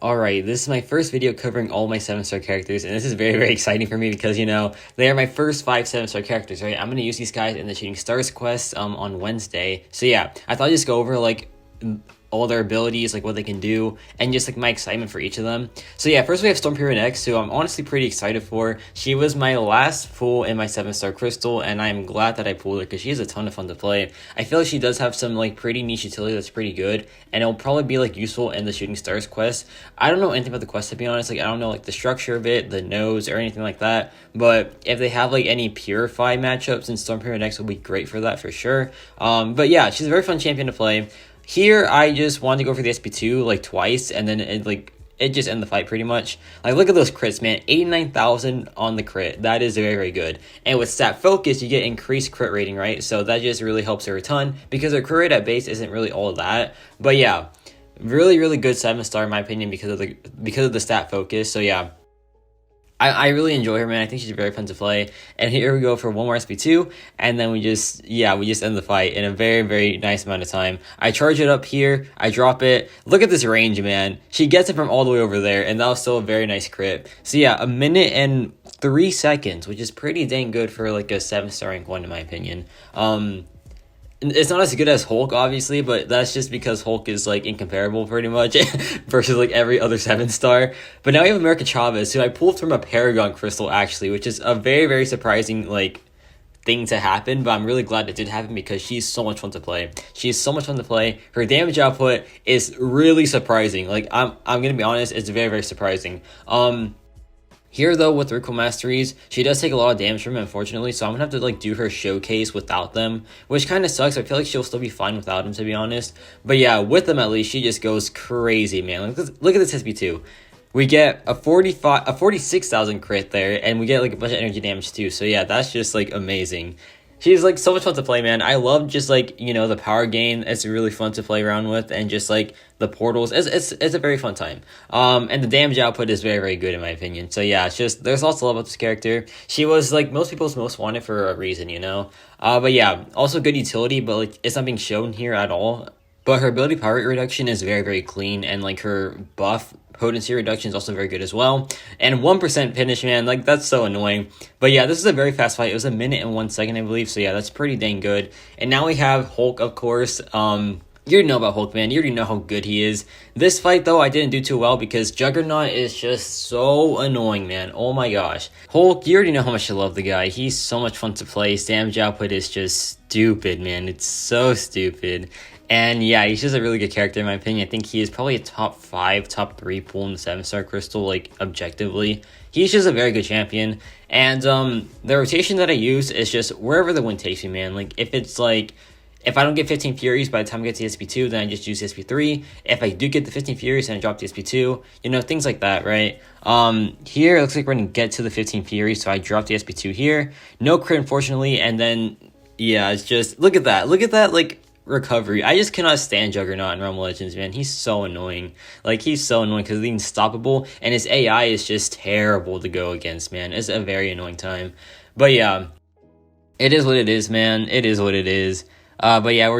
Alright, this is my first video covering all my 7-star characters, and this is very, very exciting for me because, they are my first 5 7-star characters, right? I'm going to use these guys in the Shooting Stars quest on Wednesday. So yeah, I thought I'd just go over, all their abilities, like what they can do, and just like my excitement for each of them. So yeah, first we have Storm Period X, who I'm honestly pretty excited for. She was my last pull in my 7-star crystal, and I'm glad that I pulled her because she is a ton of fun to play. I feel like she does have some like pretty niche utility that's pretty good, and it'll probably be like useful in the Shooting Stars quest. I don't know anything about the quest, to be honest. Like I don't know like the structure of it, the nose, or anything like that. But if they have like any Purify matchups, then Storm Period X will be great for that for sure. But yeah, she's a very fun champion to play. Here, I just wanted to go for the SP2 like twice, and then it just ended the fight pretty much. Like, look at those crits, man. 89,000 on the crit. That is very, very good. And with Stat Focus, you get increased crit rating, right? So that just really helps her a ton because her crit rate at base isn't really all that. But yeah, really, really good 7-star in my opinion because of the Stat Focus. So yeah. I really enjoy her, man. I think she's very fun to play. And here we go for one more SP2, and then we just end the fight in a very, very nice amount of time. I charge it up here, I drop it. Look at this range, man. She gets it from all the way over there, and that was still a very nice crit. So yeah, 1 minute and 3 seconds, which is pretty dang good for like a 7-star rank 1 in my opinion. It's not as good as Hulk, obviously, but that's just because Hulk is, like, incomparable, pretty much, versus, like, every other 7-star. But now we have America Chavez, who I pulled from a Paragon Crystal, actually, which is a very, very surprising, like, thing to happen, but I'm really glad it did happen because she's so much fun to play. She's so much fun to play. Her damage output is really surprising. Like, I'm gonna be honest, it's very, very surprising. Here, though, with Recall Masteries, she does take a lot of damage from it, unfortunately, so I'm gonna have to, like, do her showcase without them, which kind of sucks. I feel like she'll still be fine without them, to be honest. But yeah, with them, at least, she just goes crazy, man. Look at this SP2. We get a 46,000 crit there, and we get, like, a bunch of energy damage, too. So yeah, that's just, like, amazing. She's, like, so much fun to play, man. I love just, like, the power gain. It's really fun to play around with, and just, like, the portals. It's a very fun time. And the damage output is very, very good, in my opinion. So, yeah, it's just, there's lots to love about this character. She was, like, most people's most wanted for a reason, But, yeah, also good utility, but, like, it's not being shown here at all. But her ability power rate reduction is very, very clean, and, like, her buff potency reduction is also very good as well. And 1% finish, man, like, that's so annoying. But yeah, this is a very fast fight. It was 1 minute and 1 second, I believe. So yeah, that's pretty dang good. And now we have Hulk, of course. You already know about Hulk, man. You already know how good he is. This fight, though, I didn't do too well because Juggernaut is just so annoying, man. Oh my gosh. Hulk, you already know how much I love the guy. He's so much fun to play. His damage output is just stupid, man. It's so stupid. And yeah, he's just a really good character in my opinion. I think he is probably a top 5, top 3 pull in the 7-star crystal, like, objectively. He's just a very good champion. And the rotation that I use is just wherever the wind takes me, man. Like, if I don't get 15 Furies by the time I get to SP2, then I just use SP3. If I do get the 15 Furies, then I drop to SP2. Things like that, right? Here, it looks like we're going to get to the 15 Furies, so I drop the SP2 here. No crit, unfortunately, and then, yeah, it's just, look at that, like, recovery. I just cannot stand Juggernaut in Realm of Legends, man. He's so annoying. Like, he's so annoying because he's unstoppable, and his AI is just terrible to go against, man. It's a very annoying time. But yeah, it is what it is, man. It is what it is. But yeah,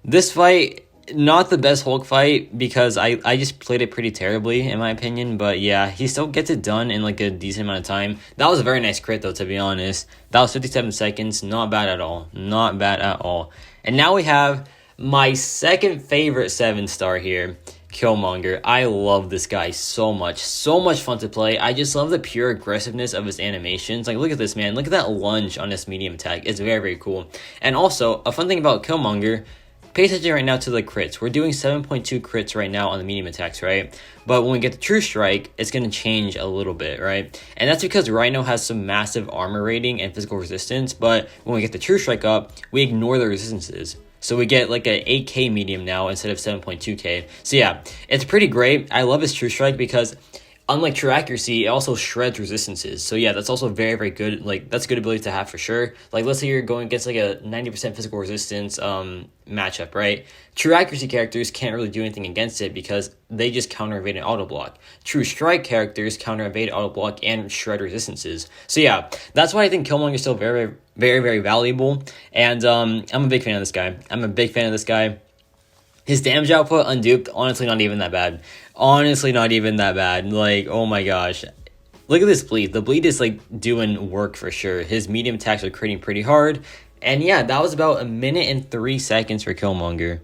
this fight, not the best Hulk fight because I just played it pretty terribly in my opinion, but yeah, he still gets it done in like a decent amount of time. That was a very nice crit though, to be honest. That was 57 seconds, not bad at all. Not bad at all. And now we have my second favorite 7-star here, Killmonger. I love this guy so much fun to play. I just love the pure aggressiveness of his animations. Like, look at this, man. Look at that lunge on his medium attack. It's very, very cool. And also, a fun thing about Killmonger, pay attention right now to the crits. We're doing 7.2 crits right now on the medium attacks, right? But when we get the True Strike, it's going to change a little bit, right? And that's because Rhino has some massive armor rating and physical resistance, but when we get the True Strike up, we ignore the resistances. So we get like an 8k medium now instead of 7.2k. So yeah, it's pretty great. I love his True Strike because unlike True Accuracy, it also shreds resistances. So yeah, that's also very, very good. Like, that's a good ability to have for sure. Like, let's say you're going against like a 90% physical resistance matchup, right? True Accuracy characters can't really do anything against it because they just counter evade and auto block. True Strike characters counter evade, auto block, and shred resistances. So yeah, that's why I think Killmonger is still very, very, very valuable. And I'm a big fan of this guy. His damage output unduped, honestly not even that bad. Honestly not even that bad. Like, oh my gosh. Look at this bleed. The bleed is like doing work for sure. His medium attacks are critting pretty hard. And yeah, that was about 1 minute and 3 seconds for Killmonger.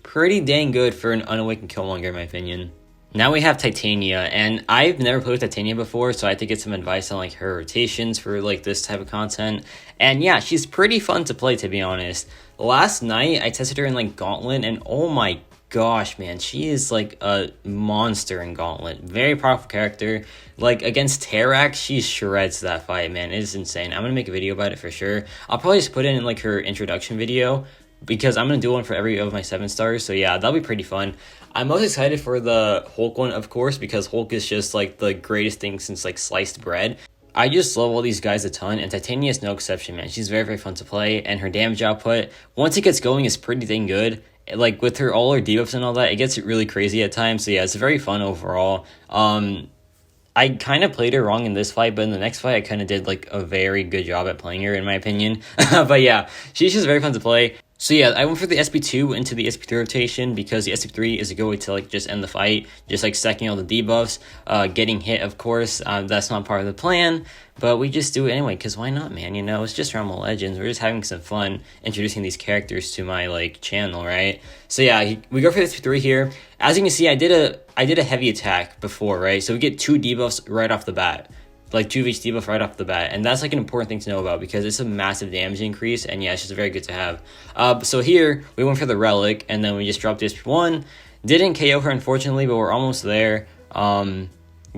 Pretty dang good for an unawakened Killmonger in my opinion. Now we have Titania, and I've never played with Titania before, so I had to get some advice on like her rotations for like this type of content. And yeah, she's pretty fun to play, to be honest. Last night I tested her in like Gauntlet, and oh my gosh, man, she is like a monster in Gauntlet. Very powerful character. Like against Terrax, she shreds that fight, man. It is insane. I'm gonna make a video about it for sure. I'll probably just put it in like her introduction video, because I'm going to do one for every of my 7 stars. So yeah, that'll be pretty fun. I'm most excited for the Hulk one, of course, because Hulk is just like the greatest thing since like sliced bread. I just love all these guys a ton, and Titania is no exception, man. She's very, very fun to play, and her damage output, once it gets going, is pretty dang good. Like with her all her debuffs and all that, it gets really crazy at times. So yeah, it's very fun overall. I kind of played her wrong in this fight, but in the next fight, I kind of did like a very good job at playing her, in my opinion. But yeah, she's just very fun to play. So yeah, I went for the SP2 into the SP3 rotation because the SP3 is a good way to like just end the fight, just like stacking all the debuffs, getting hit, of course. That's not part of the plan, but we just do it anyway, because why not, man? You know, it's just Realm of Legends. We're just having some fun introducing these characters to my like channel, right? So yeah, we go for the SP3 here. As you can see, I did a heavy attack before, right? So we get 2 debuffs right off the bat. Like 2 of each debuff right off the bat, and that's like an important thing to know about because it's a massive damage increase, and yeah, it's just very good to have. So here we went for the relic, and then we just dropped SP1. Didn't KO her, unfortunately, but we're almost there. Yeah,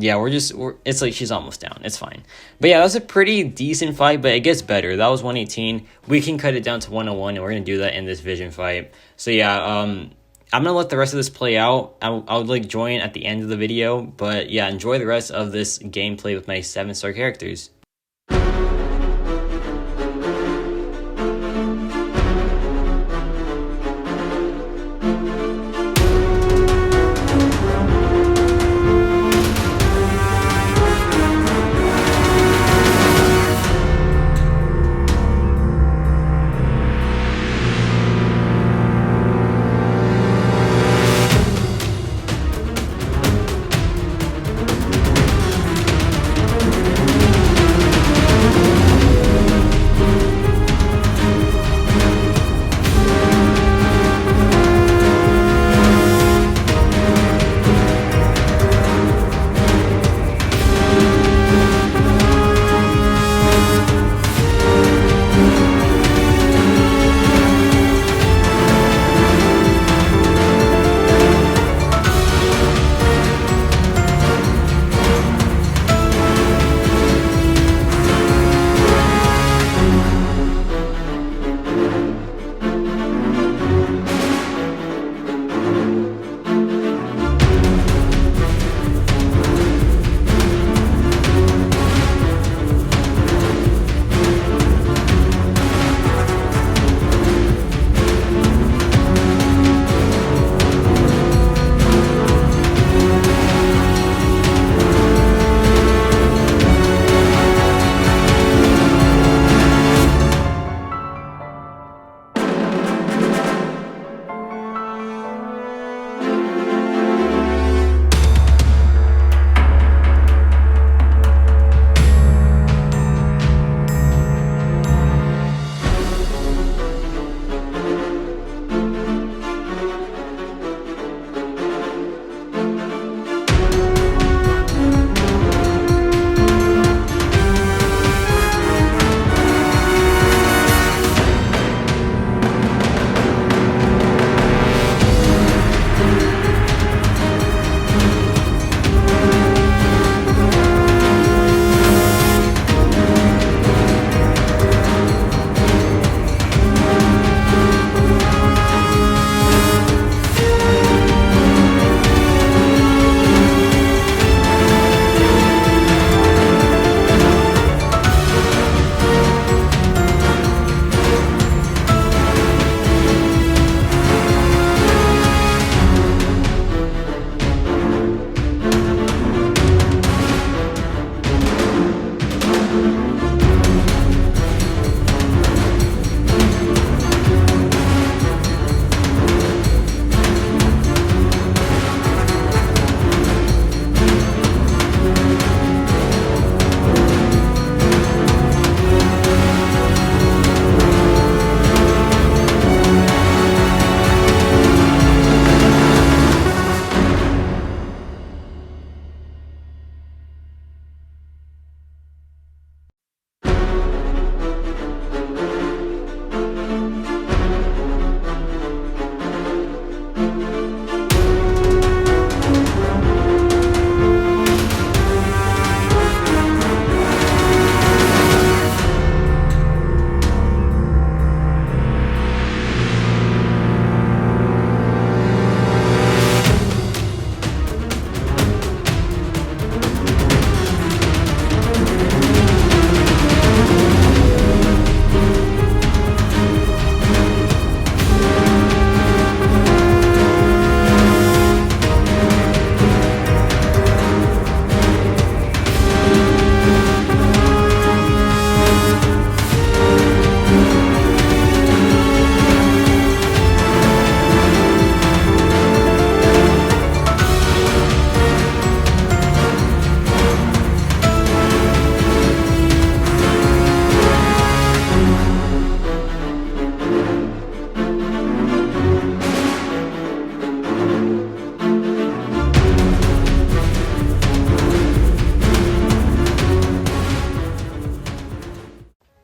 it's like she's almost down. It's fine. But yeah, that was a pretty decent fight, but it gets better. That was 118. We can cut it down to 101, and we're gonna do that in this Vision fight. So yeah, I'm going to let the rest of this play out. I'll like join at the end of the video. But yeah, enjoy the rest of this gameplay with my 7-star characters.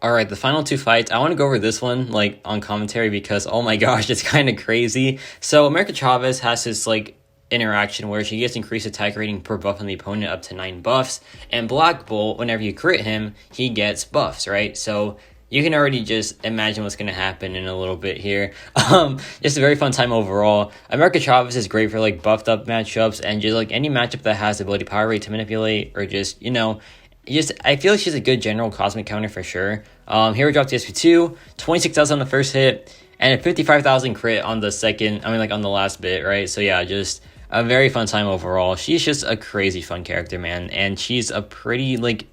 All right, the final two fights. I want to go over this one like on commentary because oh my gosh, it's kind of crazy. So America Chavez has this like interaction where she gets increased attack rating per buff on the opponent up to 9 buffs, and Black Bolt, whenever you crit him, he gets buffs, right? So you can already just imagine what's going to happen in a little bit here. Just a very fun time overall. America Chavez is great for like buffed up matchups and just like any matchup that has the ability power rate to manipulate or just, just I feel like she's a good general cosmic counter for sure. Here we dropped the SP2, 26,000 on the first hit, and a 55,000 crit on the second, on the last bit, right? So yeah, just a very fun time overall. She's just a crazy fun character, man, and she's a pretty like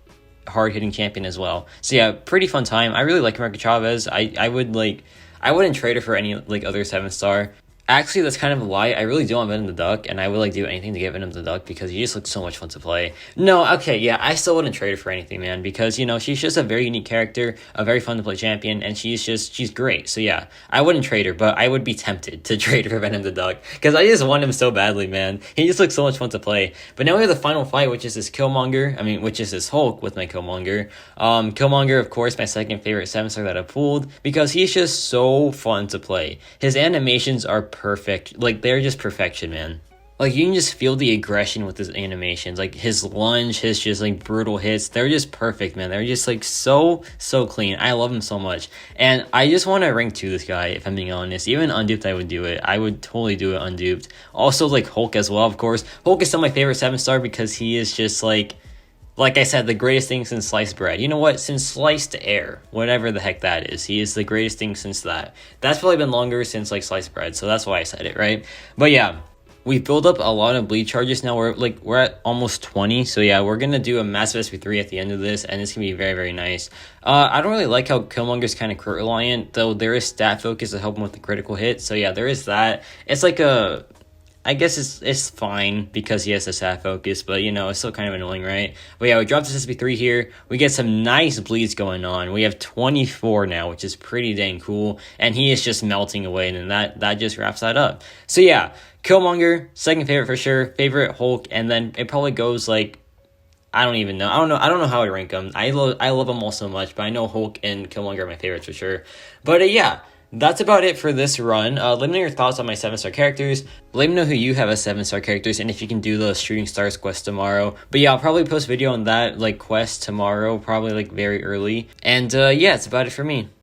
hard-hitting champion as well. So yeah, pretty fun time. I really like America Chavez. I wouldn't trade her for any like other 7-star. Actually, that's kind of a lie. I really do want Venom the Duck, and I would like do anything to get Venom the Duck because he just looks so much fun to play. No, okay, yeah, I still wouldn't trade her for anything, man, because, she's just a very unique character, a very fun to play champion, and she's great. So yeah, I wouldn't trade her, but I would be tempted to trade her for Venom the Duck because I just want him so badly, man. He just looks so much fun to play. But now we have the final fight, which is this which is this Hulk with my Killmonger. Killmonger, of course, my second favorite 7-star that I pulled because he's just so fun to play. His animations are perfect. Like, they're just perfection, man. Like, you can just feel the aggression with his animations. Like, his lunge, his just, like, brutal hits. They're just perfect, man. They're just, like, so clean. I love him so much. And I just want to rank 2 this guy, if I'm being honest. Even unduped, I would do it. I would totally do it unduped. Also, like, Hulk as well, of course. Hulk is still my favorite 7-star because he is just, like I said, the greatest thing since sliced bread. You know what? Since sliced air, whatever the heck that is, he is the greatest thing since that. That's probably been longer since, like, sliced bread, so that's why I said it, right? But yeah, we built up a lot of bleed charges now. We're at almost 20, so yeah, we're gonna do a massive SP3 at the end of this, and it's gonna be very, very nice. I don't really like how Killmonger's kind of crit reliant, though there is stat focus to help him with the critical hit, so yeah, there is that. It's like I guess it's fine because he has a stat focus, but it's still kind of annoying, right? But yeah, we dropped this SP3 here. We get some nice bleeds going on. We have 24 now, which is pretty dang cool. And he is just melting away, and then that just wraps that up. So yeah, Killmonger, second favorite for sure. Favorite Hulk, and then it probably goes like I don't even know. I don't know how I rank them. I love them all so much, but I know Hulk and Killmonger are my favorites for sure. But yeah. That's about it for this run. Let me know your thoughts on my 7-star characters. Let me know who you have as 7-star characters and if you can do the Shooting Stars quest tomorrow. But yeah, I'll probably post a video on that like quest tomorrow, probably like very early. And yeah, it's about it for me.